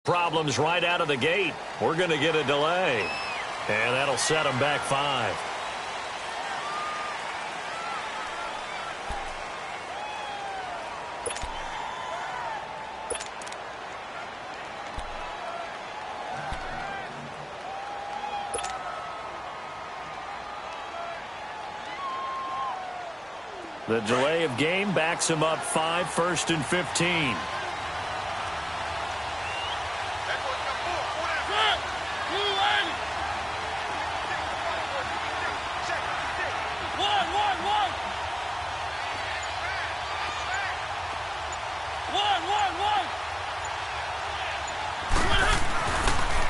Problems right out of the gate. We're going to get a delay. And that'll set them back 5. The delay of game backs him up 5, 1st and 15.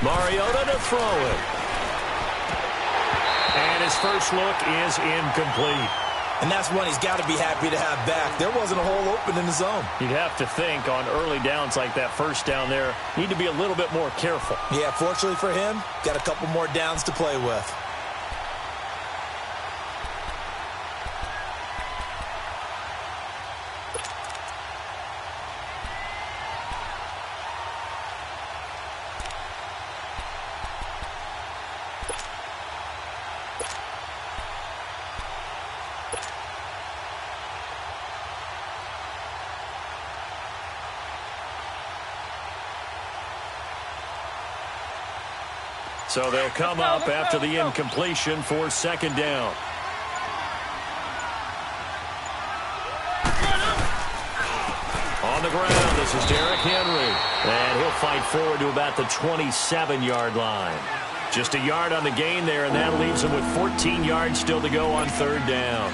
Mariota to throw it. And his first look is incomplete. And that's one he's got to be happy to have back. There wasn't a hole open in the zone. You'd have to think on early downs like that first down there, need to be a little bit more careful. Yeah, fortunately for him, got a couple more downs to play with. So they'll come up after the incompletion for 2nd down. On the ground, this is Derrick Henry. And he'll fight forward to about the 27-yard line. Just a yard on the gain there, and that leaves him with 14 yards still to go on 3rd down.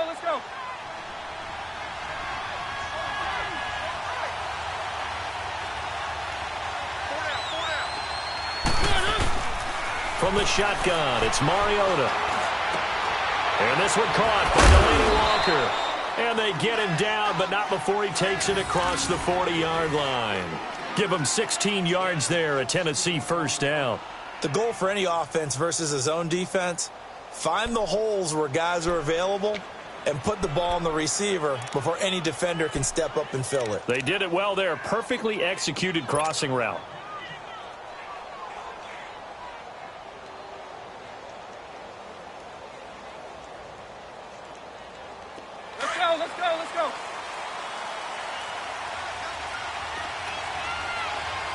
Let's go. From the shotgun, it's Mariota. And this one caught by Delaney Walker. And they get him down, but not before he takes it across the 40-yard line. Give him 16 yards there, a Tennessee 1st down. The goal for any offense versus a zone defense, find the holes where guys are available and put the ball on the receiver before any defender can step up and fill it. They did it well there. Perfectly executed crossing route. Let's go.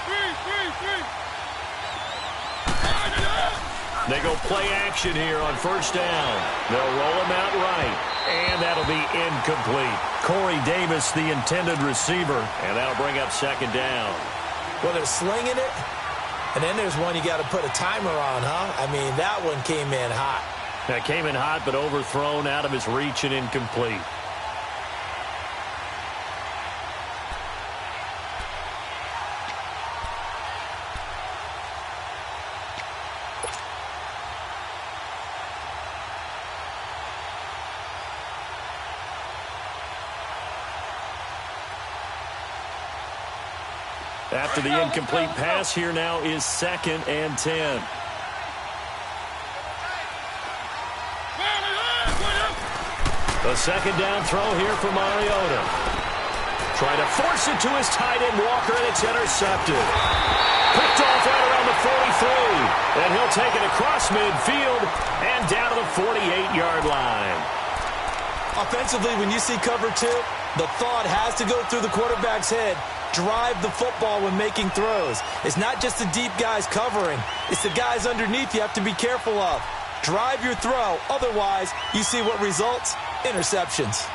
Three. They go play action here on 1st down. They'll roll him out right. And that'll be incomplete. Corey Davis, the intended receiver. And that'll bring up 2nd down. Well, they're slinging it. And then there's one you got to put a timer on, huh? I mean, that one came in hot. That came in hot, but overthrown out of his reach and incomplete. After the incomplete pass, here now is 2nd and 10. A 2nd down throw here for Mariota. Trying to force it to his tight end, Walker, and it's intercepted. Picked off right around the 43. And he'll take it across midfield and down to the 48-yard line. Offensively, when you see cover 2, the thought has to go through the quarterback's head. Drive the football when making throws. It's not just the deep guys covering. It's the guys underneath you have to be careful of. Drive your throw. Otherwise, you see what results? Interceptions.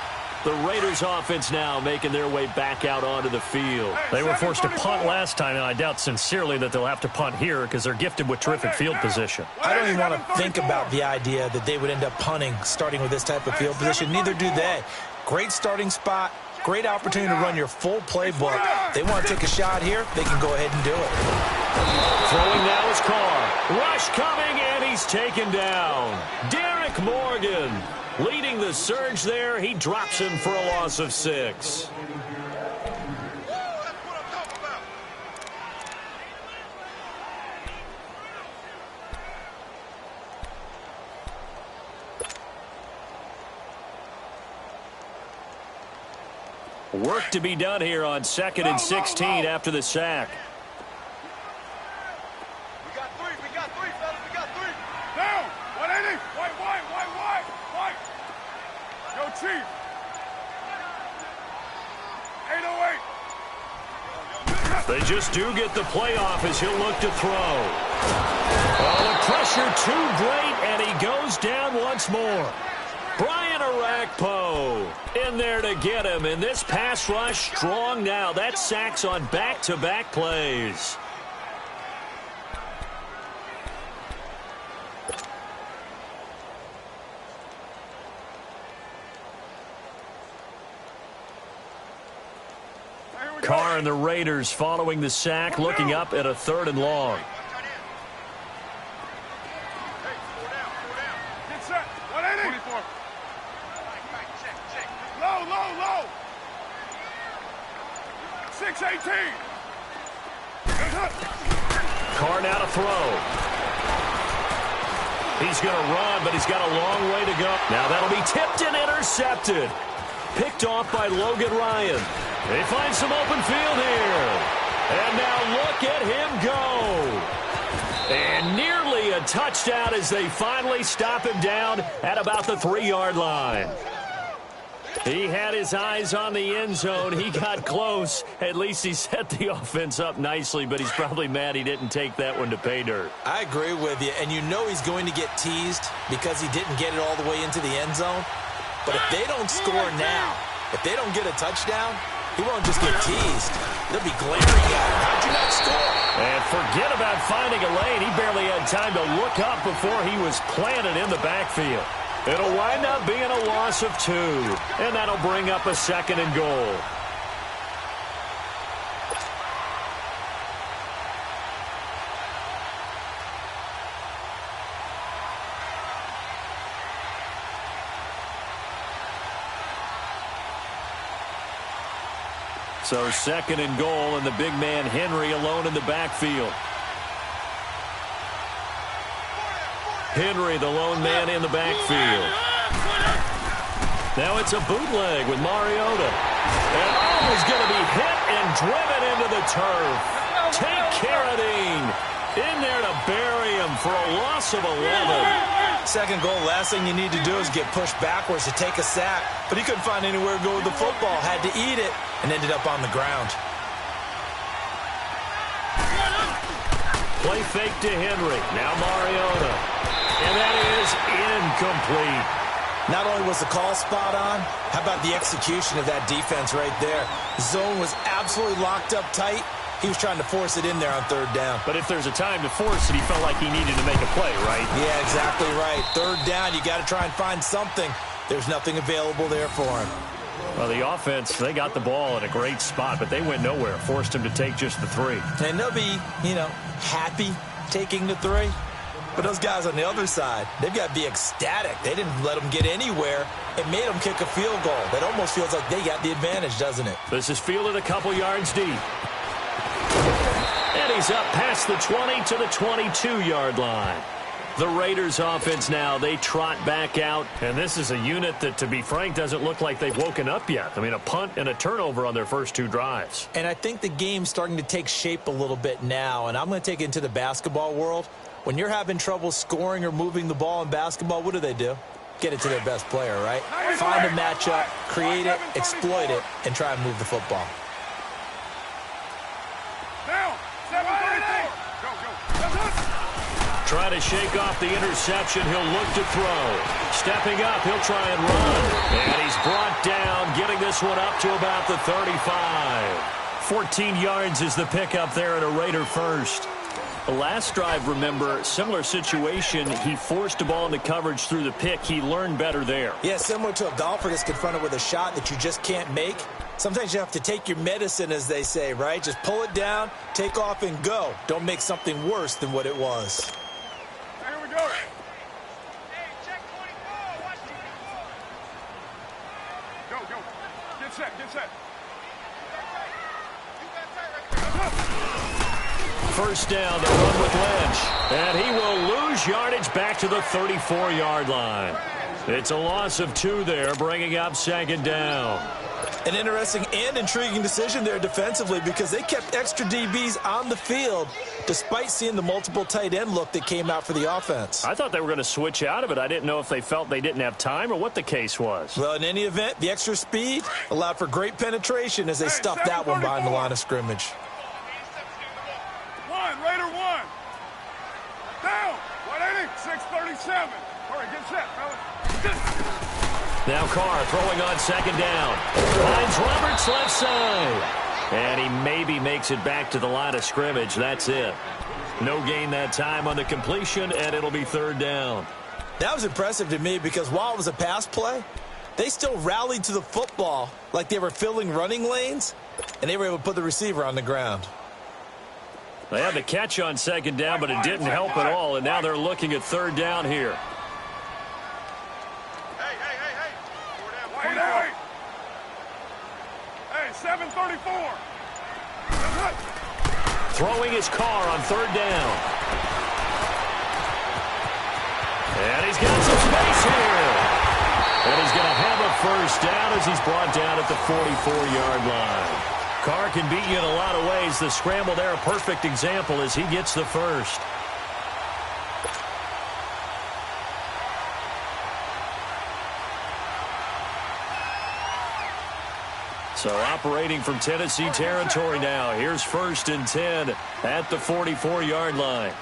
The Raiders offense now making their way back out onto the field. They were forced to punt last time, and I doubt sincerely that they'll have to punt here because they're gifted with terrific field position. I don't even want to think about the idea that they would end up punting starting with this type of field position. Neither do they. Great starting spot. Great opportunity to run your full playbook. They want to take a shot here, they can go ahead and do it. Throwing now is Carr. Rush coming, and he's taken down. Derek Morgan leading the surge there. He drops him for a loss of 6. Work to be done here on 2nd and 16 after the sack. We got three, fellas, we got three. Down, 180, white. Yo, Chief. 808. They just do get the playoff as he'll look to throw. Oh, the pressure too great, and he goes down once more. Brian Arakpo in there to get him, and this pass rush strong now. That sacks on back-to-back plays. Carr and the Raiders following the sack, looking up at a 3rd and long. Get set, 180. 24. Low. 618. Carr now to throw. He's going to run, but he's got a long way to go. Now that'll be tipped and intercepted. Picked off by Logan Ryan. They find some open field here. And now look at him go. And nearly a touchdown as they finally stop him down at about the 3-yard line. He had his eyes on the end zone. He got close. At least he set the offense up nicely, but he's probably mad he didn't take that one to pay dirt. I agree with you, and you know he's going to get teased because he didn't get it all the way into the end zone. But if they don't score now, if they don't get a touchdown, he won't just get teased. They'll be glaring at him. How'd you not score? And forget about finding a lane. He barely had time to look up before he was planted in the backfield. It'll wind up being a loss of 2, and that'll bring up a 2nd and goal. So 2nd and goal, and the big man Henry alone in the backfield. Henry, the lone man in the backfield. Now it's a bootleg with Mariota. And he's going to be hit and driven into the turf. Take Carradine in there to bury him for a loss of 11. 2nd goal, last thing you need to do is get pushed backwards to take a sack. But he couldn't find anywhere to go with the football. Had to eat it and ended up on the ground. Play fake to Henry. Now Mariota. And that is incomplete. Not only was the call spot on, how about the execution of that defense right there? Zone was absolutely locked up tight. He was trying to force it in there on 3rd down. But if there's a time to force it, he felt like he needed to make a play, right? Yeah, exactly right. 3rd down, you got to try and find something. There's nothing available there for him. Well, the offense, they got the ball in a great spot, but they went nowhere. Forced him to take just the 3. And they'll be, happy taking the 3. But those guys on the other side, they've got to be ecstatic. They didn't let them get anywhere. It made them kick a field goal. That almost feels like they got the advantage, doesn't it? This is fielded a couple yards deep. And he's up past the 20 to the 22-yard line. The Raiders offense now, they trot back out. And this is a unit that, to be frank, doesn't look like they've woken up yet. I mean, a punt and a turnover on their first 2 drives. And I think the game's starting to take shape a little bit now. And I'm going to take it into the basketball world. When you're having trouble scoring or moving the ball in basketball, what do? Get it to their best player, right? Find a matchup, create it, exploit it, and try and move the football. Now, 7-3. Go. Try to shake off the interception. He'll look to throw. Stepping up, he'll try and run. And he's brought down, getting this one up to about the 35. 14 yards is the pickup there at a Raider first. The last drive, remember, similar situation. He forced the ball into coverage through the pick. He learned better there. Yeah, similar to a golfer that's confronted with a shot that you just can't make. Sometimes you have to take your medicine, as they say, right? Just pull it down, take off, and go. Don't make something worse than what it was. Here we go. Hey, check 24. Watch 24. Go. Get set. First down, the run with Lynch. And he will lose yardage back to the 34-yard line. It's a loss of 2 there, bringing up 2nd down. An interesting and intriguing decision there defensively because they kept extra DBs on the field despite seeing the multiple tight end look that came out for the offense. I thought they were going to switch out of it. I didn't know if they felt they didn't have time or what the case was. Well, in any event, the extra speed allowed for great penetration as they stuffed that one behind the line of scrimmage. Raider one. Down. 180. 637. All right, get set, fellas. Now Carr throwing on second down. Finds Roberts left side. And he maybe makes it back to the line of scrimmage. That's it. No gain that time on the completion, and it'll be third down. That was impressive to me because while it was a pass play, they still rallied to the football like they were filling running lanes, and they were able to put the receiver on the ground. They had the catch on second down, but it didn't help at all, and now they're looking at third down here. Hey, 734. Throwing his Carr on third down. And he's got some space here. And he's going to have a first down as he's brought down at the 44-yard line. Carr can beat you in a lot of ways. The scramble there, a perfect example as he gets the first. So operating from Tennessee territory now. Here's 1st and 10 at the 44-yard line.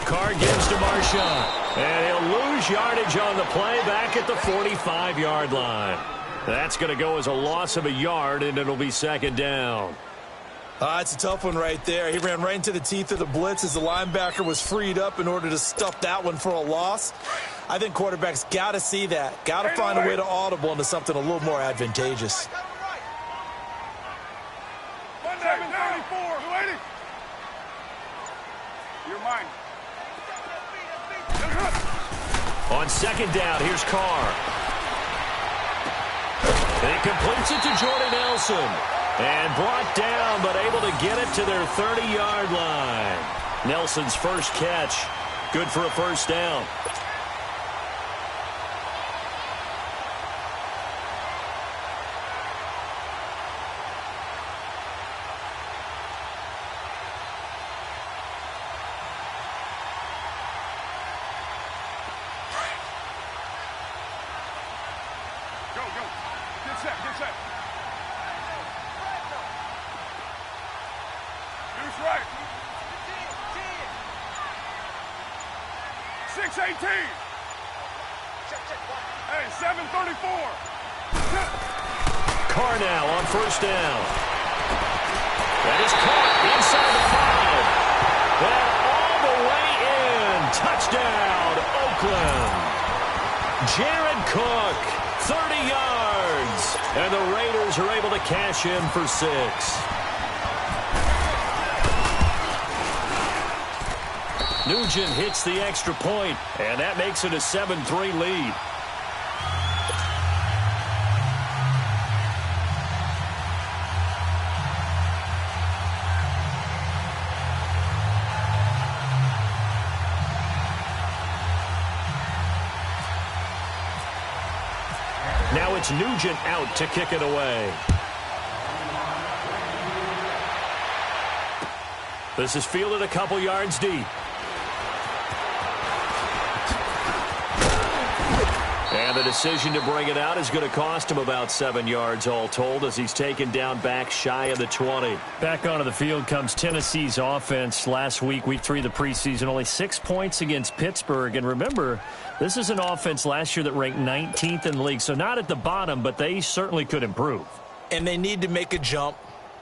Carr gives to Marshawn. And he'll lose yardage on the play back at the 45-yard line. That's going to go as a loss of a yard, and it'll be second down. It's a tough one right there. He ran right into the teeth of the blitz as the linebacker was freed up in order to stuff that one for a loss. I think quarterbacks got to see that. Got to find a way to audible into something a little more advantageous. 734. 280. You're mine. On second down, here's Carr. And he completes it to Jordan Nelson. And brought down, but able to get it to their 30-yard line. Nelson's first catch. Good for a first down. Go. Get set. Deuce right. 618. Hey, 734. Carr now on first down. That is caught inside the 5. And all the way in. Touchdown, Oakland. Jared Cook, 30 yards. And the Raiders are able to cash in for 6. Nugent hits the extra point, and that makes it a 7-3 lead. Now it's Nugent out to kick it away. This is fielded a couple yards deep. And the decision to bring it out is going to cost him about 7 yards all told as he's taken down back shy of the 20. Back onto the field comes Tennessee's offense. Last week, week 3 of the preseason, only 6 points against Pittsburgh. And remember, this is an offense last year that ranked 19th in the league. So not at the bottom, but they certainly could improve. And they need to make a jump.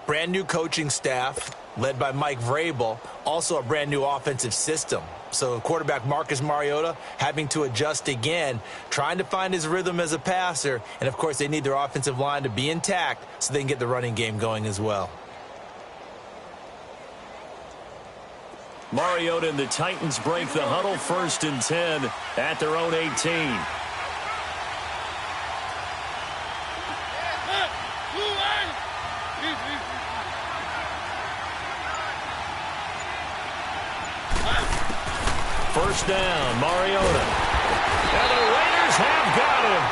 Brand new coaching staff led by Mike Vrabel. Also a brand new offensive system. So quarterback Marcus Mariota having to adjust again, trying to find his rhythm as a passer. And, of course, they need their offensive line to be intact so they can get the running game going as well. Mariota and the Titans break the huddle 1st and 10 at their own 18. First down, Mariota. And the Raiders have got him.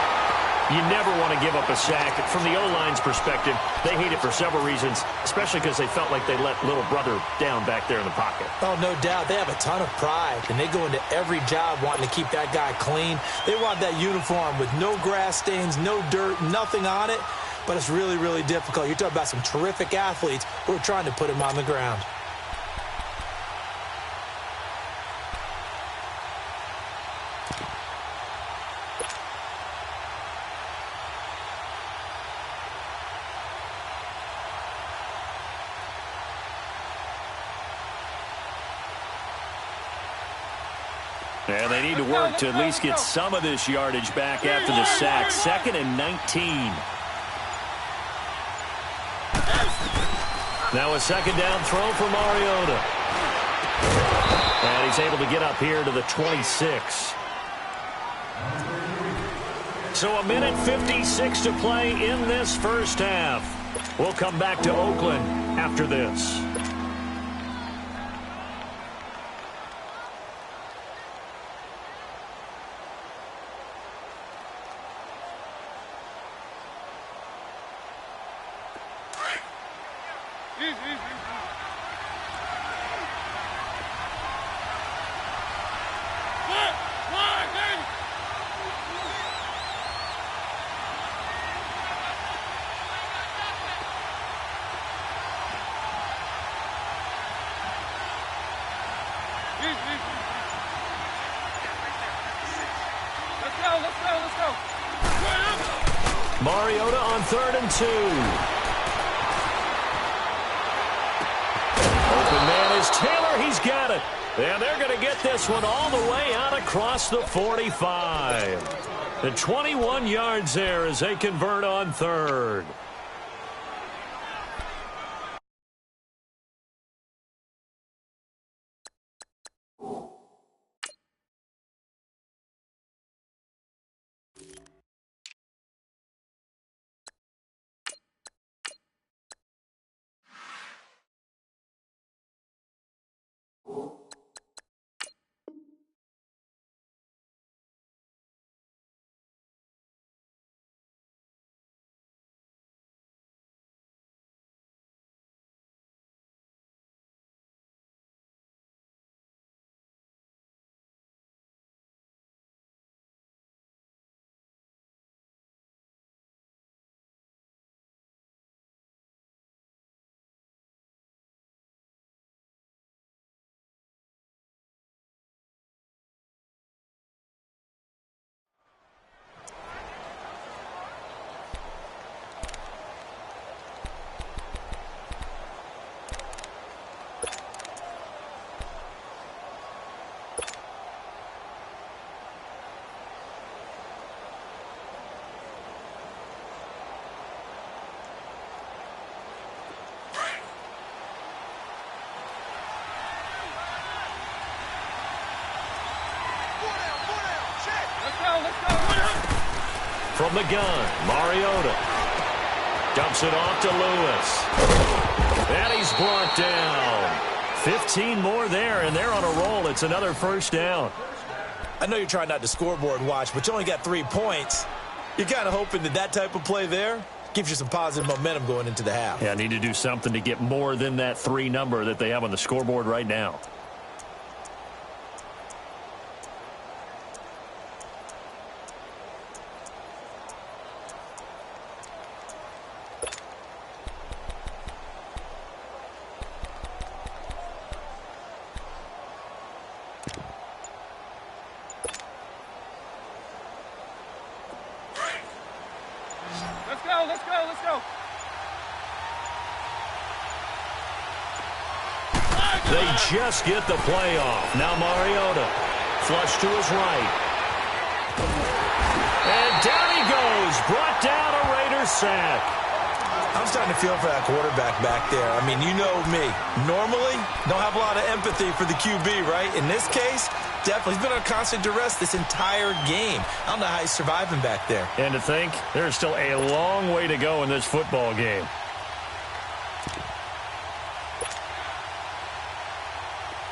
You never want to give up a sack. From the O-line's perspective, they hate it for several reasons, especially because they felt like they let little brother down back there in the pocket. Oh, no doubt. They have a ton of pride, and they go into every job wanting to keep that guy clean. They want that uniform with no grass stains, no dirt, nothing on it, but it's really, really difficult. You're talking about some terrific athletes who are trying to put him on the ground. And they need to work to at least get some of this yardage back after the sack. 2nd and 19. Now a 2nd down throw for Mariota. And he's able to get up here to the 26. So 1:56 to play in this first half. We'll come back to Oakland after this. Let's go. Mariota on 3rd and 2. Open man is Taylor. He's got it. And they're going to get this one all the way out across the 45. The 21 yards there as they convert on 3rd. From the gun, Mariota dumps it off to Lewis. And he's brought down. 15 more there, and they're on a roll. It's another first down. I know you're trying not to scoreboard watch, but you only got 3 points. You're kind of hoping that type of play there gives you some positive momentum going into the half. Yeah, need to do something to get more than that 3 number that they have on the scoreboard right now. Let's go. They just get the play off. Now Mariota, flush to his right. And down he goes, brought down a Raider sack. I'm starting to feel for that quarterback back there. I mean, you know me. Normally, don't have a lot of empathy for the QB, right? In this case, definitely. He's been under constant duress this entire game. I don't know how he's surviving back there. And to think, there's still a long way to go in this football game.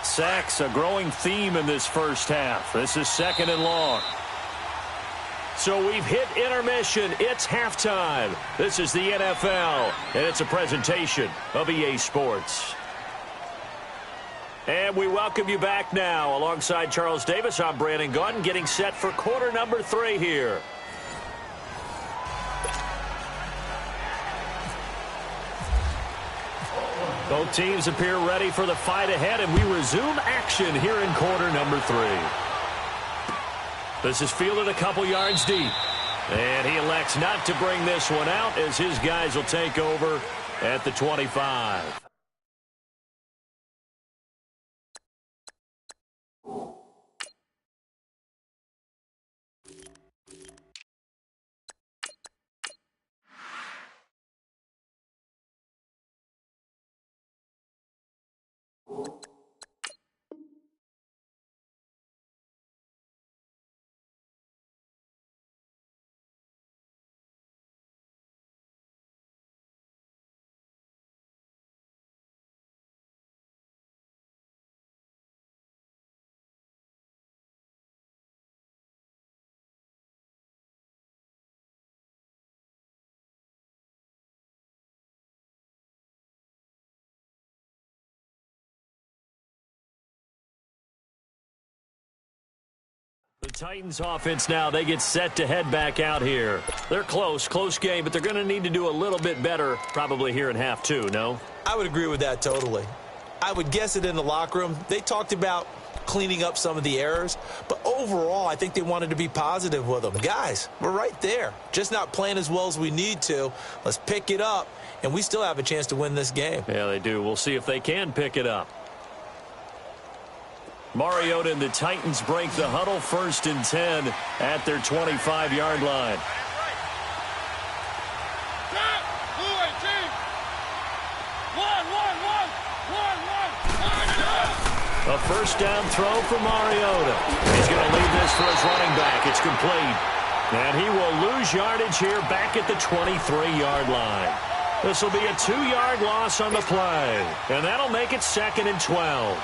Sacks, a growing theme in this first half. This is 2nd and long. So we've hit intermission. It's halftime. This is the NFL, and it's a presentation of EA Sports. And we welcome you back now. Alongside Charles Davis, I'm Brandon Gaudin, getting set for quarter number 3 here. Both teams appear ready for the fight ahead, and we resume action here in quarter number 3. This is fielded a couple yards deep. And he elects not to bring this one out as his guys will take over at the 25. The Titans offense now, they get set to head back out here. They're close game, but they're going to need to do a little bit better probably here in half 2, no? I would agree with that totally. I would guess it in the locker room. They talked about cleaning up some of the errors, but overall, I think they wanted to be positive with them. Guys, we're right there. Just not playing as well as we need to. Let's pick it up, and we still have a chance to win this game. Yeah, they do. We'll see if they can pick it up. Mariota and the Titans break the huddle, 1st and 10 at their 25-yard line. A first down throw for Mariota. He's going to leave this for his running back. It's complete. And he will lose yardage here back at the 23-yard line. This will be a 2-yard loss on the play. And that'll make it 2nd and 12.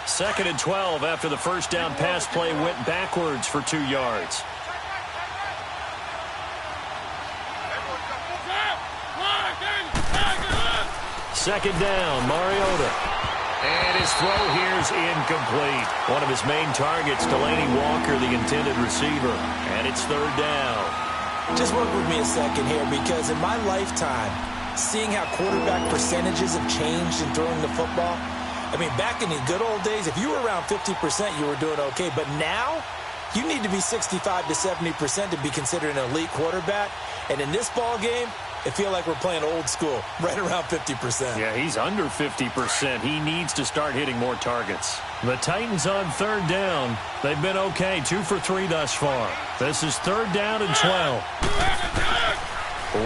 Second and 12 after the first down pass play went backwards for 2 yards. Second down, Mariota. And his throw here's incomplete. One of his main targets, Delaney Walker, the intended receiver. And it's 3rd down. Just work with me a second here, because in my lifetime, seeing how quarterback percentages have changed in throwing the football, I mean, back in the good old days, if you were around 50%, you were doing okay. But now, you need to be 65 to 70% to be considered an elite quarterback. And in this ball game, I feel like we're playing old school, right around 50%. Yeah, he's under 50%. He needs to start hitting more targets. The Titans on 3rd down. They've been okay, 2 for 3 thus far. This is 3rd down and 12.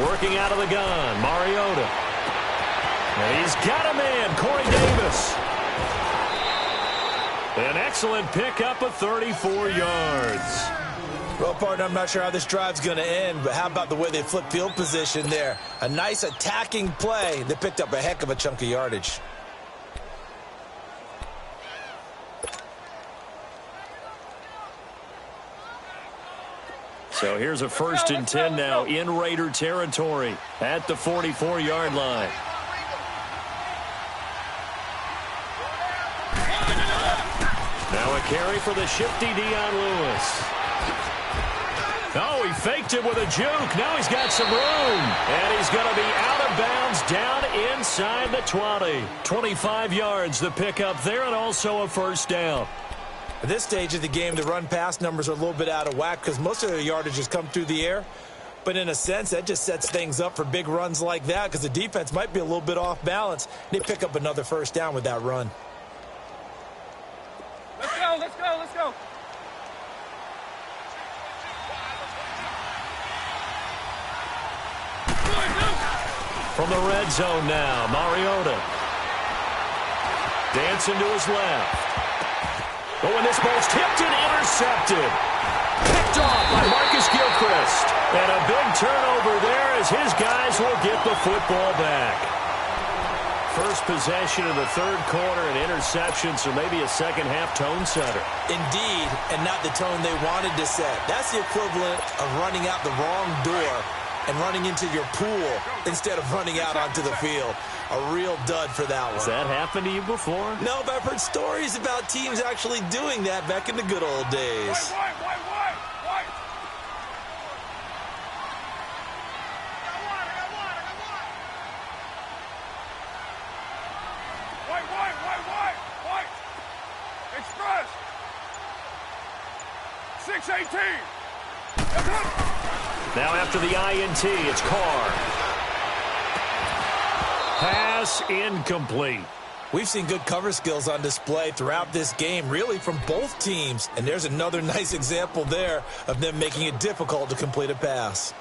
Working out of the gun, Mariota. And he's got a man, Corey Davis. An excellent pickup of 34 yards. Well, partner, I'm not sure how this drive's going to end, but how about the way they flip field position there? A nice attacking play that picked up a heck of a chunk of yardage. So here's a 1st and 10 now in Raider territory at the 44-yard line. Now a carry for the shifty Dion Lewis. Oh, he faked it with a juke. Now he's got some room. And he's going to be out of bounds down inside the 20. 25 yards the pickup there, and also a 1st down. At this stage of the game, the run-pass numbers are a little bit out of whack because most of their yardage has come through the air. But in a sense, that just sets things up for big runs like that because the defense might be a little bit off balance. They pick up another 1st down with that run. Let's go, let's go, let's go. From the red zone now, Mariota. Dancing to his left. Oh, and this ball's tipped and intercepted. Picked off by Marcus Gilchrist. And a big turnover there as his guys will get the football back. First possession of the third quarter, an interception, so maybe a second-half tone setter. Indeed, and not the tone they wanted to set. That's the equivalent of running out the wrong door and running into your pool instead of running out onto the field. A real dud for that one. Has that happened to you before? No, but I've heard stories about teams actually doing that back in the good old days. White. Express. 618. Now after the INT, it's Carr. Pass incomplete. We've seen good cover skills on display throughout this game, really from both teams. And there's another nice example there of them making it difficult to complete a pass.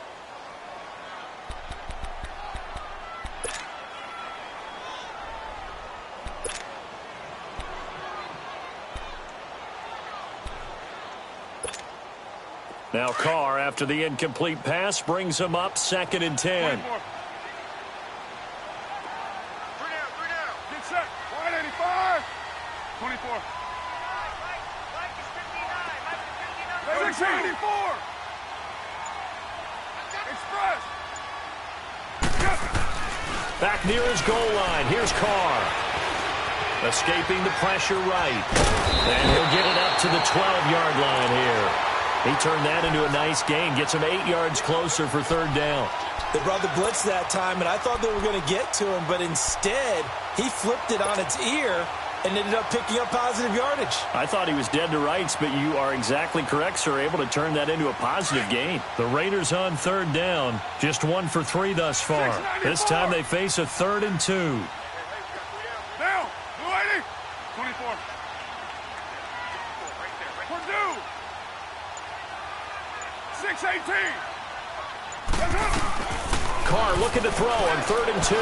Now Carr, after the incomplete pass, brings him up 2nd and 10. 24. 3 down. Get set. 185. 24. Mike is 59. 684. Express. Back near his goal line. Here's Carr. Escaping the pressure right. And he'll get it up to the 12-yard line here. He turned that into a nice gain. Gets him 8 yards closer for 3rd down. They brought the blitz that time, and I thought they were going to get to him, but instead, he flipped it on its ear and ended up picking up positive yardage. I thought he was dead to rights, but you are exactly correct, sir. Able to turn that into a positive gain. The Raiders on 3rd down. Just 1 for 3 thus far. This time they face a 3rd and 2. Down. 280. 24. Purdue. 618. Carr looking to throw on 3rd and 2.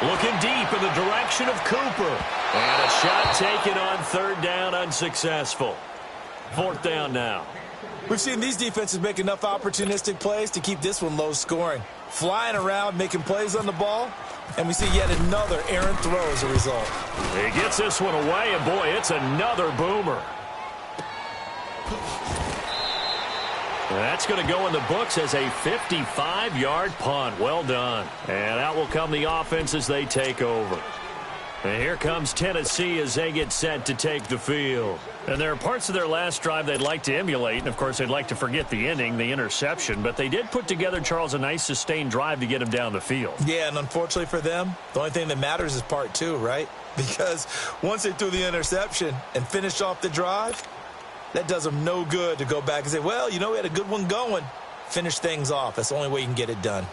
Looking deep in the direction of Cooper. And a shot taken on 3rd down, unsuccessful. 4th down now. We've seen these defenses make enough opportunistic plays to keep this one low scoring. Flying around, making plays on the ball, and we see yet another errant throw as a result. He gets this one away, and boy, it's another boomer. That's going to go in the books as a 55-yard punt. Well done. And out will come the offense as they take over. And here comes Tennessee as they get set to take the field. And there are parts of their last drive they'd like to emulate. And, of course, they'd like to forget the ending, the interception. But they did put together, Charles, a nice sustained drive to get him down the field. Yeah, and unfortunately for them, the only thing that matters is part 2, right? Because once they threw the interception and finished off the drive, that does them no good to go back and say, well, you know, we had a good one going. Finish things off. That's the only way you can get it done.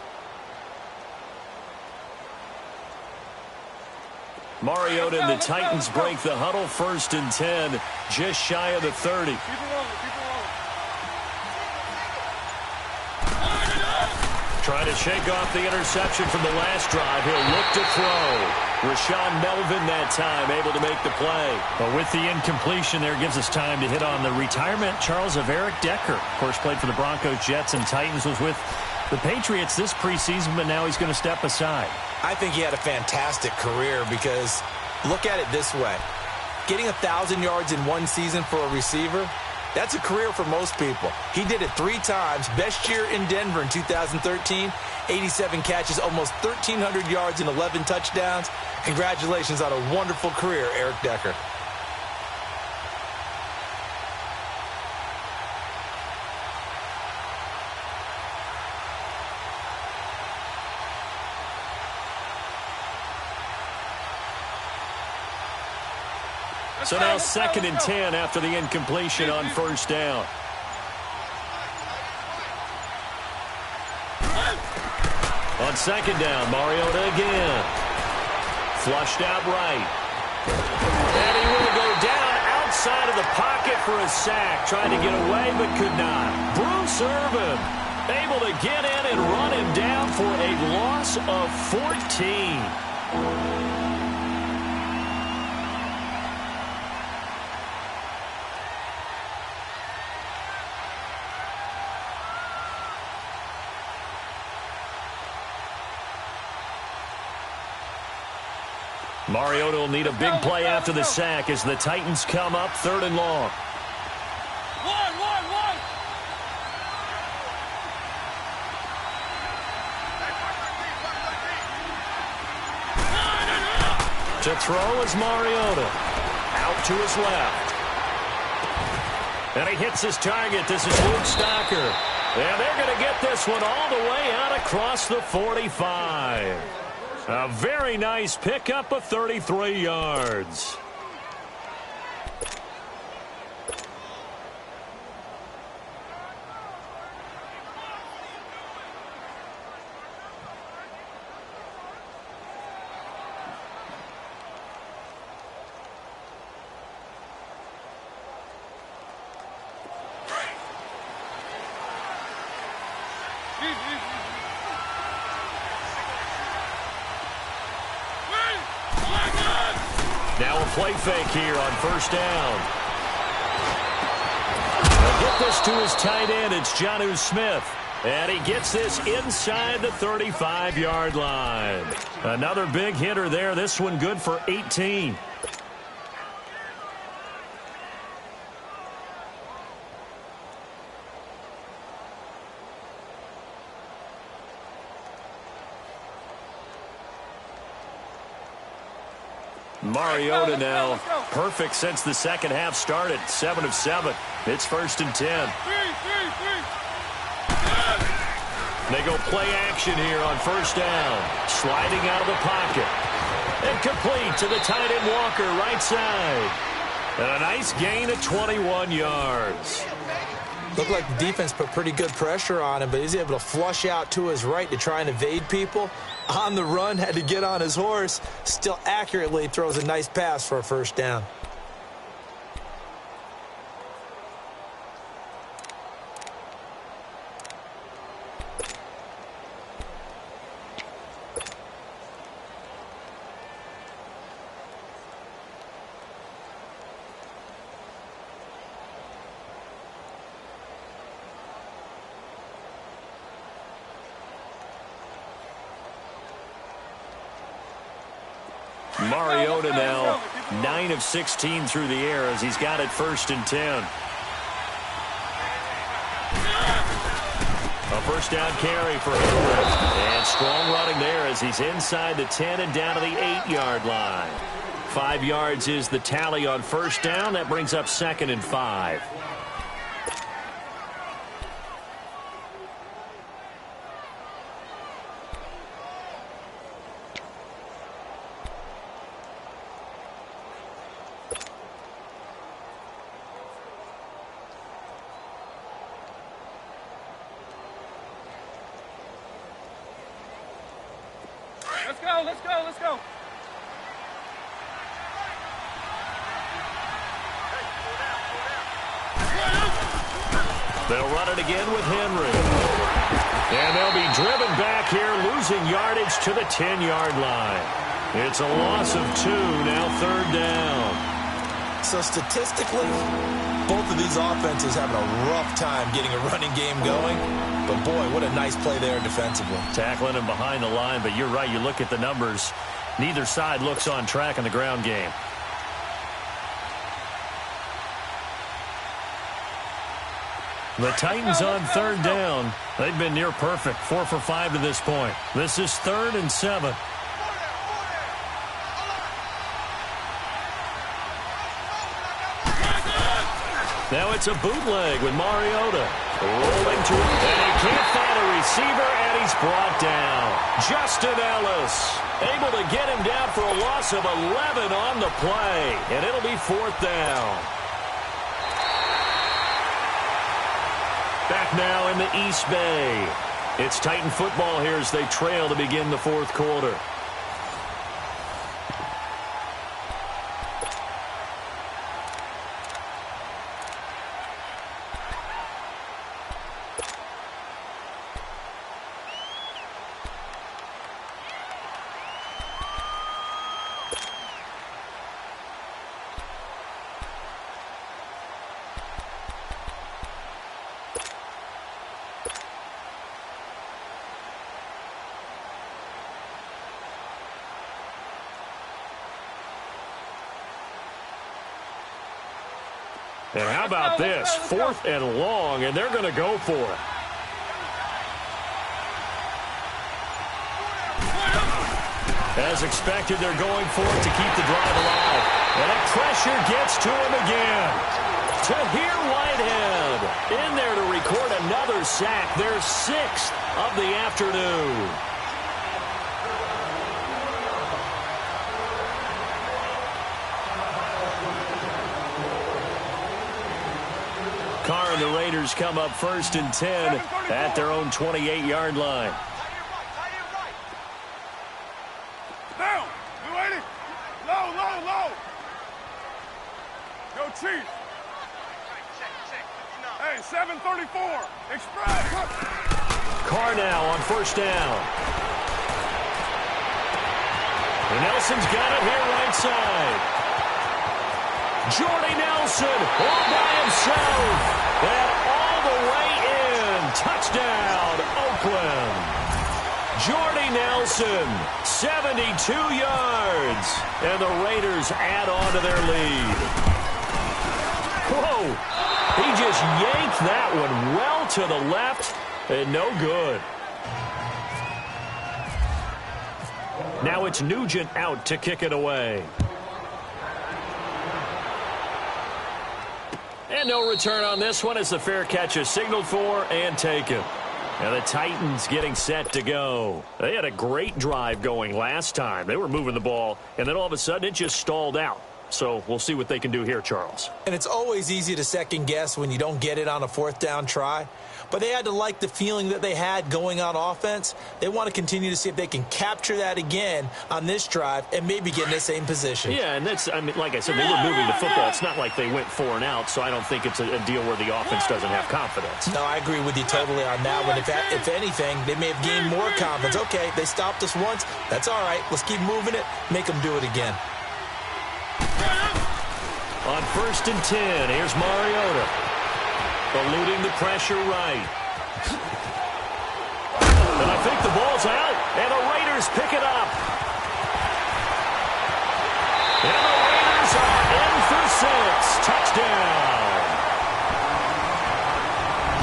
Mariota and the Titans break the huddle. 1st and 10, just shy of the 30. Keep it rolling. Trying to shake off the interception from the last drive. He'll look to throw. Rashawn Melvin that time able to make the play. But with the incompletion there, gives us time to hit on the retirement, Charles, of Eric Decker. Of course, played for the Broncos, Jets, and Titans. Was with the Patriots this preseason, but now he's going to step aside. I think he had a fantastic career because look at it this way. Getting 1,000 yards in one season for a receiver, that's a career for most people. He did it 3 times. Best year in Denver in 2013, 87 catches, almost 1,300 yards and 11 touchdowns. Congratulations on a wonderful career, Eric Decker. So now 2nd and 10 after the incompletion on 1st down. On 2nd down, Mariota again. Flushed out right. And he will go down outside of the pocket for a sack. Tried to get away but could not. Bruce Irvin able to get in and run him down for a loss of 14. Mariota will need a big play after the sack as the Titans come up 3rd and long. One. To throw is Mariota. Out to his left. And he hits his target. This is Luke Stocker. And they're going to get this one all the way out across the 45. A very nice pickup of 33 yards. Now a play fake here on 1st down. They'll get this to his tight end. It's Jonnu Smith. And he gets this inside the 35-yard line. Another big hitter there. This one good for 18. Mariota now perfect since the second half started. 7 of 7. It's 1st and 10. They go play action here on 1st down. Sliding out of the pocket. And complete to the tight end Walker, right side. And a nice gain of 21 yards. Looked like the defense put pretty good pressure on him, but he's able to flush out to his right to try and evade people. On the run, had to get on his horse. Still accurately throws a nice pass for a 1st down. Mariota now 9 of 16 through the air as he's got it 1st and 10. A 1st down carry for Henry. And strong running there as he's inside the 10 and down to the 8-yard line. 5 yards is the tally on 1st down. That brings up 2nd and 5. Let's go. They'll run it again with Henry. And they'll be driven back here, losing yardage to the 10-yard line. It's a loss of 2, now 3rd down. So statistically, both of these offenses having a rough time getting a running game going. But, boy, what a nice play there defensively. Tackling him behind the line, but you're right. You look at the numbers. Neither side looks on track in the ground game. The Titans on 3rd down. They've been near perfect. 4 for 5 to this point. This is 3rd and 7. Now it's a bootleg with Mariota. Rolling to him. And he can't find a receiver, and he's brought down. Justin Ellis able to get him down for a loss of 11 on the play. And it'll be 4th down. Back now in the East Bay. It's Titan football here as they trail to begin the 4th quarter. And how about this? 4th and long, and they're going to go for it. As expected, they're going for it to keep the drive alive. And that pressure gets to him again. Tahir Whitehead in there to record another sack. Their 6th of the afternoon. Carr and the Raiders come up 1st and 10 at their own 28-yard line. Down. You ready? Low, low, low. Go Chiefs. Hey, 734. Express. Carr now on 1st down. And Nelson's got it here right side. Jordy Nelson all by himself. And all the way in. Touchdown, Oakland. Jordy Nelson, 72 yards. And the Raiders add on to their lead. Whoa. He just yanked that one well to the left. And no good. Now it's Nugent out to kick it away. And no return on this one as the fair catch is signaled for and taken. And the Titans getting set to go. They had a great drive going last time. They were moving the ball, and then all of a sudden it just stalled out. So we'll see what they can do here, Charles. And it's always easy to second guess when you don't get it on a 4th down try. But they had to like the feeling that they had going on offense. They want to continue to see if they can capture that again on this drive and maybe get in the same position. Yeah, and that's, I mean, like I said, they were moving the football. It's not like they went 4 and out, so I don't think it's a deal where the offense doesn't have confidence. No, I agree with you totally on that one. If anything, they may have gained more confidence. Okay, they stopped us once. That's all right. Let's keep moving it. Make them do it again. On 1st and 10, here's Mariota. Eluding the pressure right. And I think the ball's out, and the Raiders pick it up. And the Raiders are in for 6. Touchdown.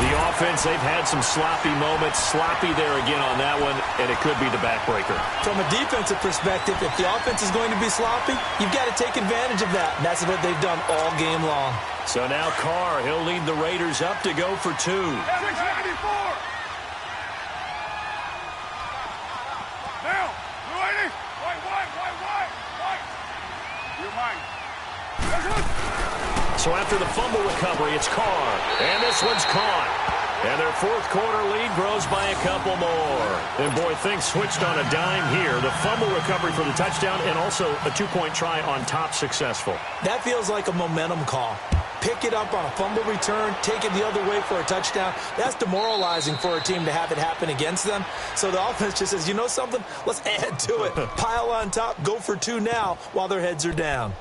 The offense, they've had some sloppy moments. Sloppy there again on that one, and it could be the backbreaker. From a defensive perspective, if the offense is going to be sloppy, you've got to take advantage of that. And that's what they've done all game long. So now Carr, he'll lead the Raiders up to go for 2. 694. Down. You ready? White. You're mine. So after the fumble recovery, it's Carr. And this one's caught. And their 4th quarter lead grows by a couple more. And, boy, things switched on a dime here. The fumble recovery for the touchdown and also a 2-point try on top successful. That feels like a momentum call. Pick it up on a fumble return, take it the other way for a touchdown. That's demoralizing for a team to have it happen against them. So the offense just says, you know something? Let's add to it. Pile on top, go for 2 now while their heads are down.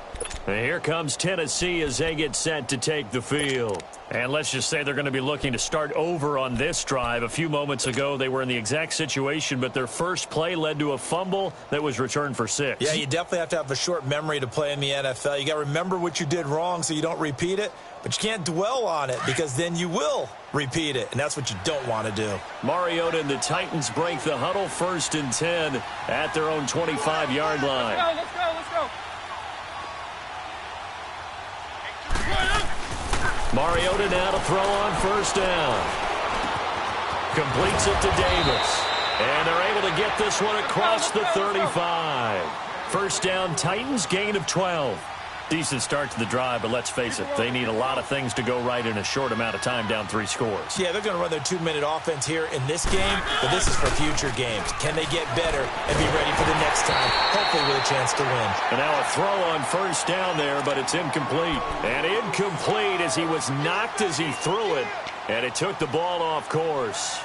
And here comes Tennessee as they get set to take the field. And let's just say they're going to be looking to start over on this drive. A few moments ago, they were in the exact situation, but their first play led to a fumble that was returned for 6. Yeah, you definitely have to have a short memory to play in the NFL. You got to remember what you did wrong so you don't repeat it, but you can't dwell on it because then you will repeat it, and that's what you don't want to do. Mariota and the Titans break the huddle 1st and 10 at their own 25-yard line. Let's go. Mariota now to throw on 1st down. Completes it to Davis. And they're able to get this one across the 35. 1st down, Titans, gain of 12. Decent start to the drive, but let's face it, they need a lot of things to go right in a short amount of time, down 3 scores. Yeah, they're going to run their 2-minute offense here in this game, but this is for future games. Can they get better and be ready for the next time, hopefully with a chance to win? And now a throw on 1st down there, but it's incomplete. And incomplete as he was knocked as he threw it, and it took the ball off course.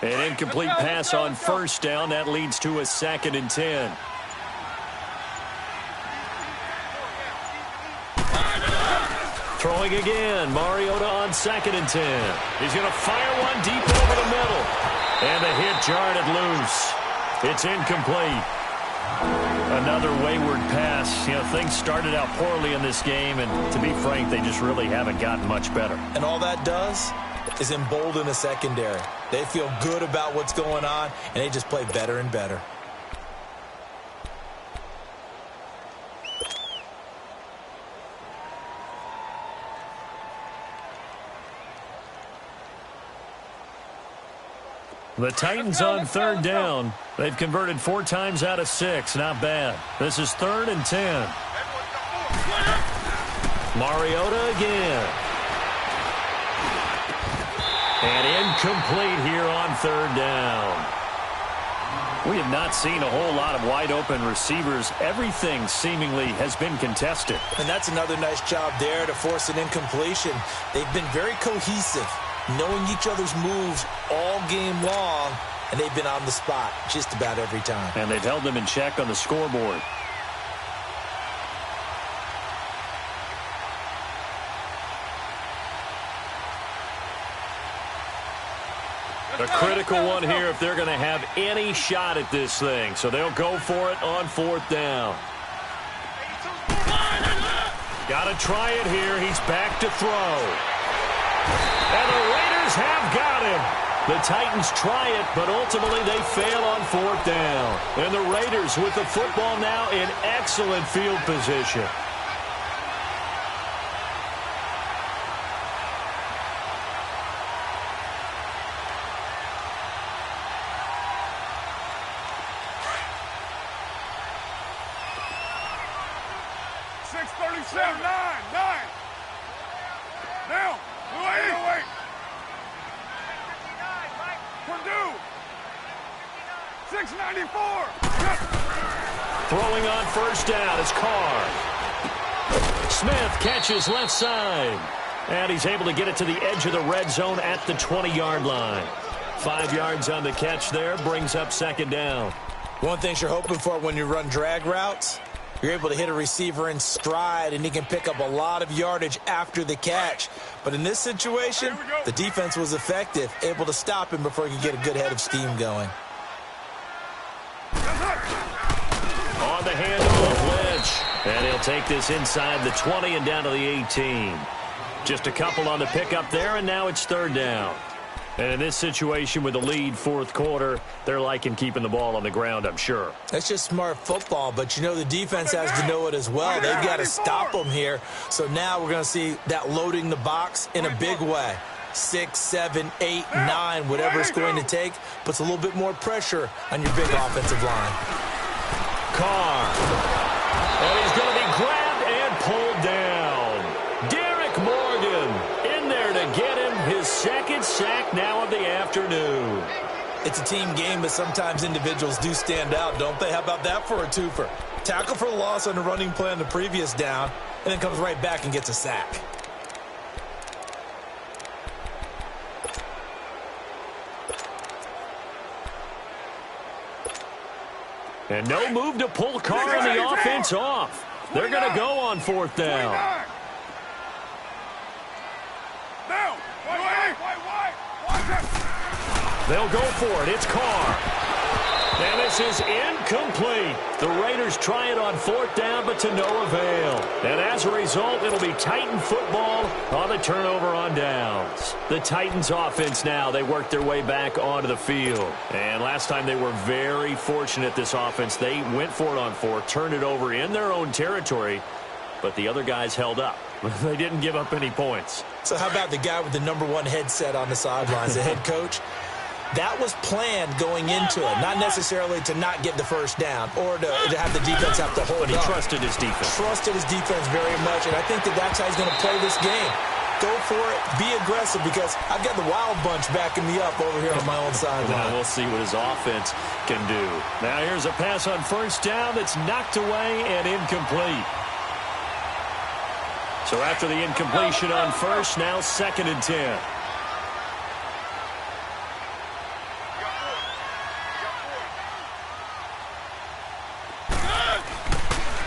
An incomplete pass on 1st down. That leads to a 2nd and 10. Throwing again. Mariota on 2nd and 10. He's going to fire one deep over the middle. And the hit jarred it loose. It's incomplete. Another wayward pass. You know, things started out poorly in this game, and to be frank, they just really haven't gotten much better. And all that does is embolden the secondary. They feel good about what's going on, and they just play better and better. The Titans on 3rd down. They've converted 4 times out of 6. Not bad. This is 3rd and 10. Mariota again. And incomplete here on 3rd down. We have not seen a whole lot of wide open receivers. Everything seemingly has been contested. And that's another nice job there to force an incompletion. They've been very cohesive, knowing each other's moves all game long, and they've been on the spot just about every time. And they've held them in check on the scoreboard. A critical one here if they're going to have any shot at this thing. So they'll go for it on 4th down. Got to try it here. He's back to throw. And the Raiders have got him. The Titans try it, but ultimately they fail on 4th down. And the Raiders with the football now in excellent field position. Throwing on 1st down is Carr. Smith catches left side. And he's able to get it to the edge of the red zone at the 20-yard line. 5 yards on the catch there, brings up 2nd down. One thing you're hoping for when you run drag routes, you're able to hit a receiver in stride, and he can pick up a lot of yardage after the catch. But in this situation, the defense was effective, able to stop him before he could get a good head of steam going. On the handoff, Lynch. And he'll take this inside the 20 and down to the 18. Just a couple on the pickup there, and now it's 3rd down. And in this situation with the lead 4th quarter, they're liking keeping the ball on the ground, I'm sure. That's just smart football, but you know the defense has to know it as well. They've got to stop them here. So now we're going to see that loading the box in a big way. 6, 7, 8, 9, whatever it's going to take, puts a little bit more pressure on your big offensive line. Carr. And he's going to be grabbed and pulled down. Derek Morgan in there to get him his 2nd sack now of the afternoon. It's a team game, but sometimes individuals do stand out, don't they? How about that for a twofer? Tackle for the loss on the running play on the previous down, and then comes right back and gets a sack. And no move to pull Carr and the offense off. They're going to go on 4th down. They'll go for it. It's Carr. And this is incomplete. The Raiders try it on 4th down, but to no avail. And as a result, it'll be Titan football on the turnover on downs. The Titans offense now, they work their way back onto the field. And last time they were very fortunate, this offense. They went for it on 4th, turned it over in their own territory, but the other guys held up. They didn't give up any points. So how about the guy with the #1 headset on the sidelines, the head coach? That was planned going into it, not necessarily to not get the 1st down or to have the defense have to hold up. But he trusted his defense. Trusted his defense very much, and I think that's how he's going to play this game. Go for it, be aggressive, because I've got the wild bunch backing me up over here on my own sideline. Now we'll see what his offense can do. Now here's a pass on 1st down that's knocked away and incomplete. So after the incompletion on 1st, now 2nd and 10.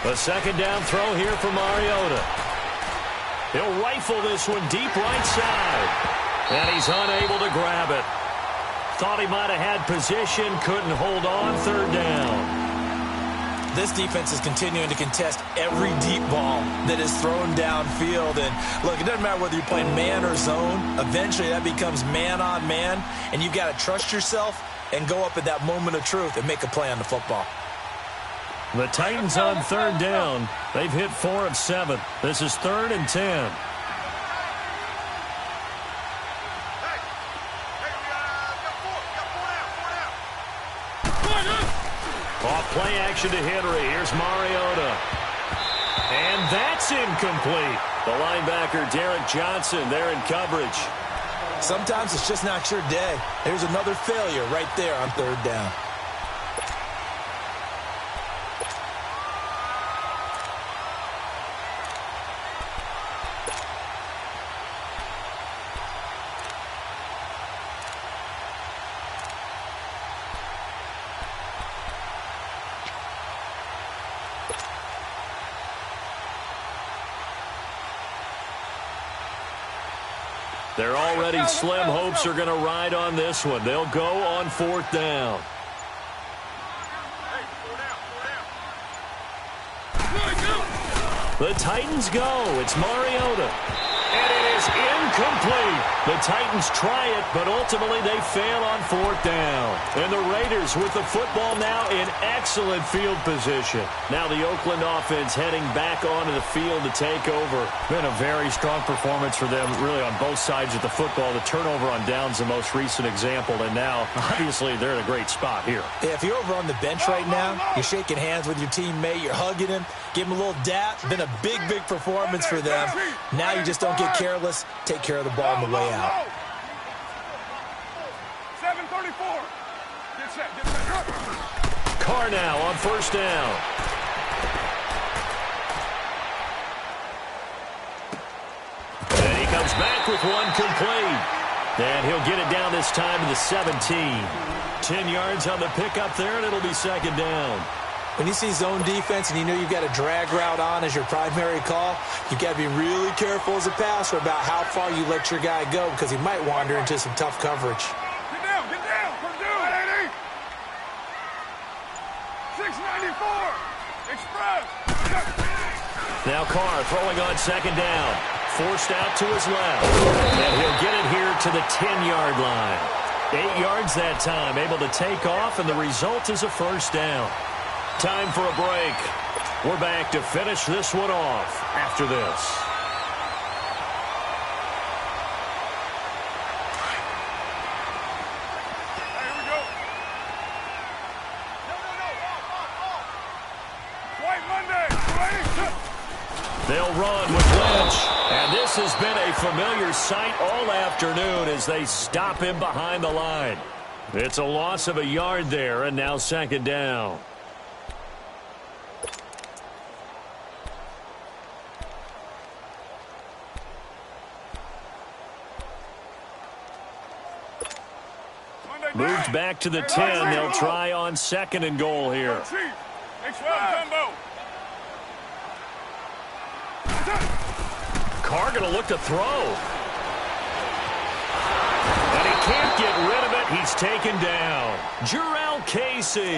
A 2nd down throw here for Mariota. He'll rifle this one deep right side. And he's unable to grab it. Thought he might have had position, couldn't hold on, third down. This defense is continuing to contest every deep ball that is thrown downfield. And, look, it doesn't matter whether you're playing man or zone. Eventually, that becomes man-on-man, and you've got to trust yourself and go up at that moment of truth and make a play on the football. The Titans on third down. They've hit 4 of 7. This is 3rd and 10. Off play action to Henry. Here's Mariota. And that's incomplete. The linebacker, Derek Johnson, there in coverage. Sometimes it's just not your day. There's another failure right there on third down. Their already slim hopes are going to ride on this one. They'll go on 4th down. The Titans go. It's Mariota. And it is incomplete. The Titans try it, but ultimately they fail on 4th down. And the Raiders with the football now in excellent field position. Now the Oakland offense heading back onto the field to take over. Been a very strong performance for them, really, on both sides of the football. The turnover on downs the most recent example, and now, obviously, they're in a great spot here. Yeah, if you're over on the bench right now, you're shaking hands with your teammate, you're hugging him, give him a little dap. Been a big, big performance for them. Now you just don't get careless. Take care of the ball on the way out. 7:34. Get set. Carr now on 1st down. And he comes back with one complete. And he'll get it down this time to the 17. 10 yards on the pickup there, and it'll be 2nd down. When you see zone defense and you know you've got a drag route on as your primary call, you've got to be really careful as a passer about how far you let your guy go because he might wander into some tough coverage. Get down, Purdue. 694. Express. Now Carr throwing on 2nd down. Forced out to his left. And he'll get it here to the 10-yard line. 8 yards that time, able to take off, and the result is a 1st down. Time for a break. We're back to finish this one off after this. Here we go. White Monday. Ready? They'll run with Lynch. And this has been a familiar sight all afternoon as they stop him behind the line. It's a loss of a yard there, and now 2nd down. Moved back to the 10. They'll try on 2nd and goal here. Carr going to look to throw. And he can't get rid of it. He's taken down. Jurrell Casey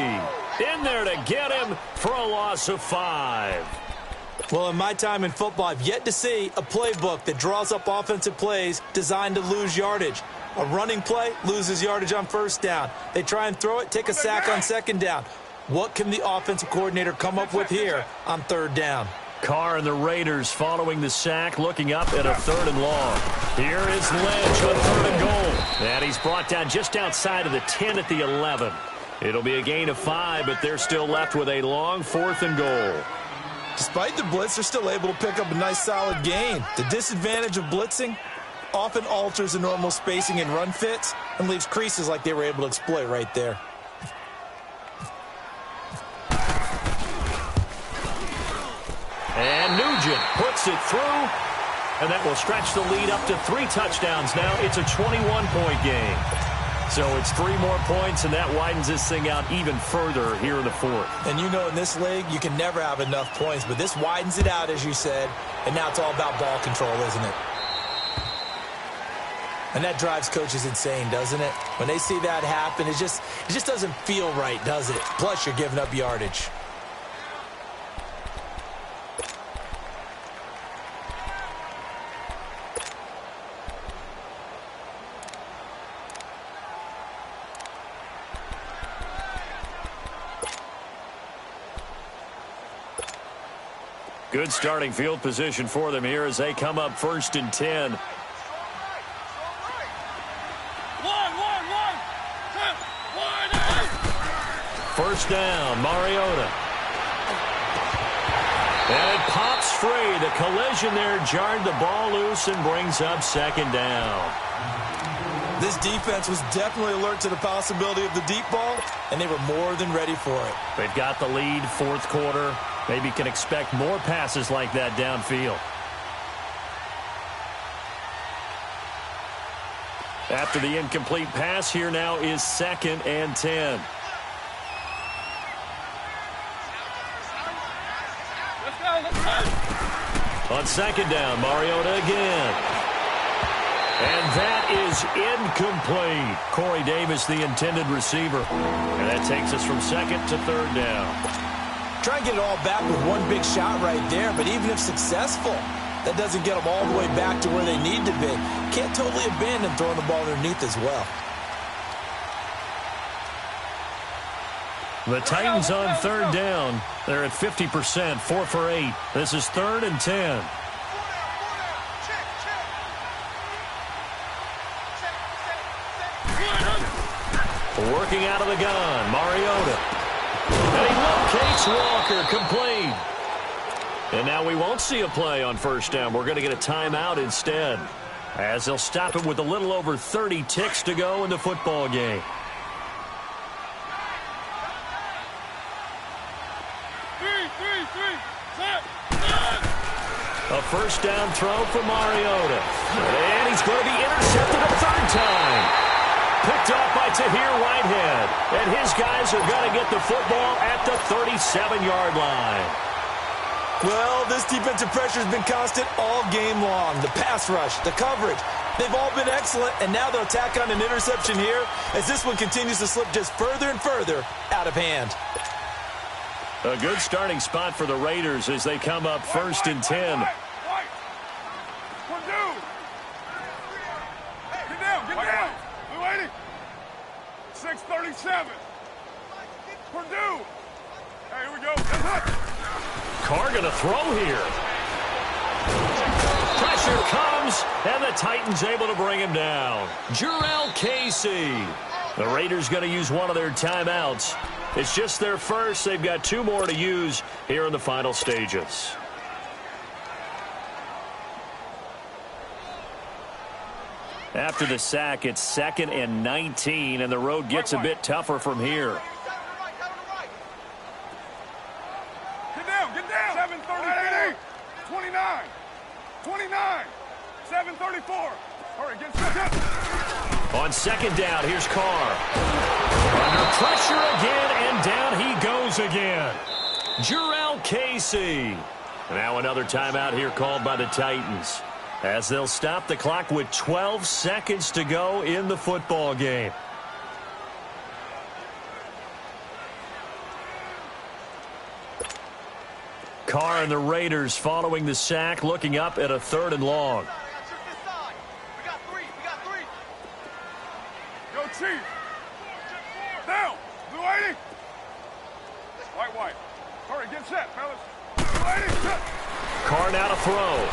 in there to get him for a loss of 5. Well, in my time in football, I've yet to see a playbook that draws up offensive plays designed to lose yardage. A running play loses yardage on 1st down. They try and throw it, take a sack on 2nd down. What can the offensive coordinator come up with here on 3rd down? Carr and the Raiders following the sack, looking up at a 3rd and long. Here is Lynch on 3rd and goal. And he's brought down just outside of the 10 at the 11. It'll be a gain of 5, but they're still left with a long 4th and goal. Despite the blitz, they're still able to pick up a nice solid gain. The disadvantage of blitzing often alters the normal spacing and run fits and leaves creases like they were able to exploit right there. And Nugent puts it through, and that will stretch the lead up to 3 touchdowns now. It's a 21-point game. So it's 3 more points, and that widens this thing out even further here in the 4th. And you know in this league, you can never have enough points, but this widens it out, as you said. and now it's all about ball control, isn't it? And that drives coaches insane, doesn't it? When they see that happen, it just doesn't feel right, does it? Plus, you're giving up yardage. Good starting field position for them here as they come up 1st and 10. First down, Mariota. And it pops free. The collision there jarred the ball loose and brings up 2nd down. This defense was definitely alert to the possibility of the deep ball, and they were more than ready for it. They've got the lead, 4th quarter. Maybe can expect more passes like that downfield. After the incomplete pass, here now is 2nd and 10. On 2nd down, Mariota again. And that is incomplete. Corey Davis, the intended receiver. And that takes us from 2nd to 3rd down. Try and get it all back with one big shot right there, but even if successful, that doesn't get them all the way back to where they need to be. Can't totally abandon throwing the ball underneath as well. The Titans on 3rd down. They're at 50%, 4 for 8. This is 3rd and 10. Working out of the gun, Mariota. And he locates Walker, complete. And now we won't see a play on 1st down. We're going to get a timeout instead, as they'll stop it with a little over 30 ticks to go in the football game. A 1st down throw for Mariota. And he's going to be intercepted a 3rd time. Picked off by Tahir Whitehead. And his guys are going to get the football at the 37-yard line. Well, this defensive pressure has been constant all game long. The pass rush, the coverage, they've all been excellent, and now they'll tack on an interception here as this one continues to slip just further and further out of hand. A good starting spot for the Raiders as they come up 1st and 10. Get down, get down. Blue 80. 637. Purdue. Hey, here we go. Carr going to throw here. Pressure comes, and the Titans able to bring him down. Jurrell Casey. The Raiders going to use one of their timeouts. It's just their first. They've got 2 more to use here in the final stages. After the sack, it's 2nd and 19, and the road gets a bit tougher from here. Get down, get down. 730, 29, 29, 734. Hurry, get set. On 2nd down, here's Carr. Under pressure again, and down he goes again. Jurrell Casey. Now another timeout here called by the Titans, as they'll stop the clock with 12 seconds to go in the football game. Carr and the Raiders following the sack, looking up at a 3rd and long. We got three. Go, Chief. Down. Blue 80. White. Hurry, get set, fellas. Blue 80, set. Carr now to throw.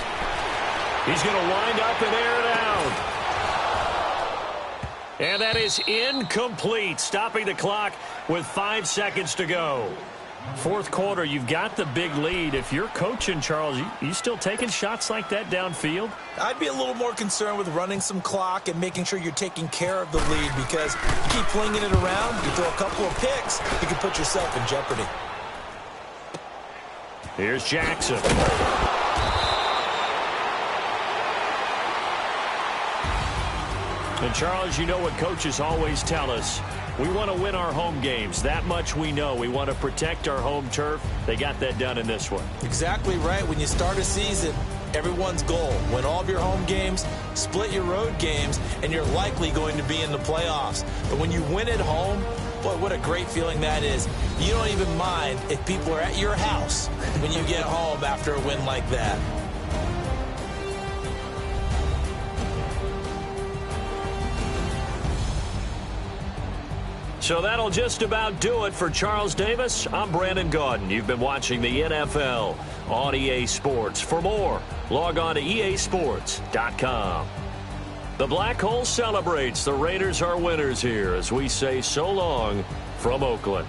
He's going to wind up and air it out. And that is incomplete, stopping the clock with 5 seconds to go. 4th quarter, you've got the big lead. If you're coaching, Charles, you still taking shots like that downfield? I'd be a little more concerned with running some clock and making sure you're taking care of the lead, because you keep flinging it around, you throw a couple of picks, you can put yourself in jeopardy. Here's Jackson. And, Charles, you know what coaches always tell us. We want to win our home games. That much we know. We want to protect our home turf. They got that done in this one. Exactly right. When you start a season, Everyone's goal, win all of your home games, split your road games, and you're likely going to be in the playoffs. But when you win at home, boy, what a great feeling that is. You don't even mind if people are at your house when you get home after a win like that. So that'll just about do it for Charles Davis. I'm Brandon Gaudin. You've been watching the NFL on EA Sports. For more, log on to easports.com. The Black Hole celebrates. The Raiders are winners here as we say so long from Oakland.